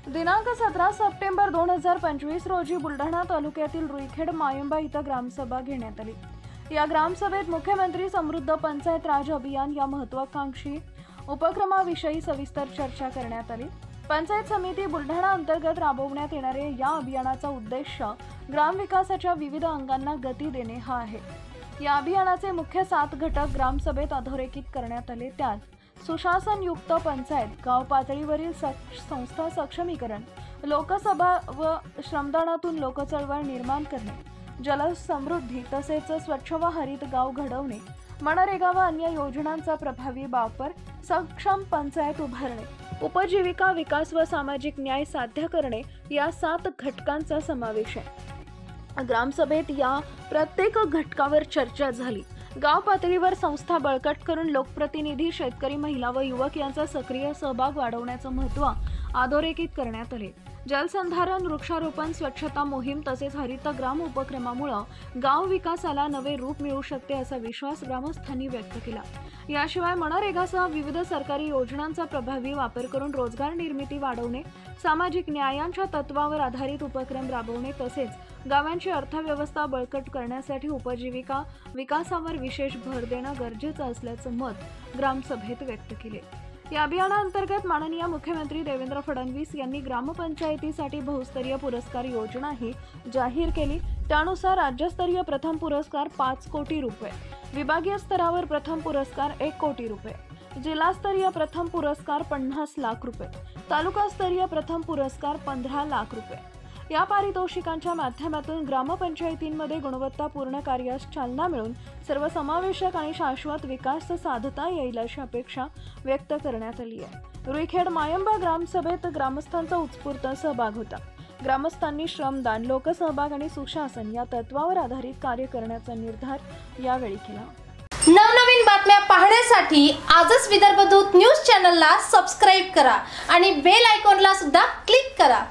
दिनांक 17 सप्टेंबर 2025 रोजी बुलढाणा तालुक्यातील रुईखेड मायंबा इथं ग्रामसभा घेण्यात आली। या ग्रामसभेत मुख्यमंत्री समृद्ध पंचायत राज अभियान या महत्त्वाकांक्षी उपक्रमाविषयी सविस्तर चर्चा करण्यात आली। पंचायत समिती बुलढाणा अंतर्गत राबवण्यात येणारे या अभियानाचा उद्देश ग्रामविकासाच्या विविध अंगांना गती देणे हा आहे। या अभियानाचे मुख्य 7 घटक ग्रामसभेत अधोरेखित करण्यात आले। त्यात सुशासनयुक्त पंचायत, गाव पातळीवरील संस्था सक्षमीकरण, लोकसभा व श्रमदानातून लोकचळवळ निर्माण करणे, जलसमृद्धी तसेच स्वच्छ व हरित गाव घडवणे, मनरेगा व अन्य योजनांचा प्रभावी वापर, सक्षम पंचायत उभारणे, उपजीविका विकास व सामाजिक न्याय साध्य करणे या 7 घटकांचा समावेश आहे। ग्रामसभेत या प्रत्येक घटकावर चर्चा झाली। गाव पातळीवर संस्था बळकट करून लोकप्रतिनिधी, शेतकरी, महिला व युवक यांचा सक्रिय सहभाग वाढवण्याचं महत्त्व अधोरेखित करण्यात आले। जलसंधारण, वृक्षारोपण, स्वच्छता मोहीम तसेच हरित ग्राम उपक्रमामुळे गाव विकासाला नवे रूप मिळू शकते असा विश्वास ग्रामस्थांनी व्यक्त केला। याशिवाय मनरेगासह विविध सरकारी योजनांचा प्रभावी वापर करून रोजगार निर्मिती वाढवणे, सामाजिक न्यायाच्या तत्वावर आधारित उपक्रम राबवणे तसेच गावांची अर्थव्यवस्था बळकट करण्यासाठी उपजीविका विकासावर विशेष भर देणं गरजेचं असल्याचं मत ग्रामसभेत व्यक्त केले। या अभियानांतर्गत माननीय मुख्यमंत्री देवेंद्र फडणवीस यांनी ग्रामपंचायतीसाठी बहुस्तरीय पुरस्कार योजनाही जाहीर केली। त्यानुसार राज्यस्तरीय प्रथम पुरस्कार 5 कोटी रुपये, विभागीय स्तरावर प्रथम पुरस्कार 1 कोटी रुपये, जिल्हास्तरीय प्रथम पुरस्कार 50 लाख रुपये, तालुकास्तरीय प्रथम पुरस्कार 15 लाख रुपये। या पारितोषिकांच्या माध्यमातून ग्रामपंचायतींमध्ये गुणवत्तापूर्ण कार्यास चालना मिळून सर्वसमावेशक आणि शाश्वत विकास साधता येईल अशी अपेक्षा व्यक्त करण्यात आली आहे। रुईखेड मायंबा ग्रामसभेत ग्रामस्थांचा उत्स्फूर्त सहभाग होता। ग्रामस्थांनी श्रमदान, लोकसहभाग आणि सुशासन या तत्वावर आधारित कार्य करण्याचा निर्धार यावेळी केला। नवनवीन बातम्या पाहण्यासाठी आजच विदर्भ दूत न्यूज चॅनलला सबस्क्राइब करा आणि बेल आयकॉनला सुद्धा क्लिक करा।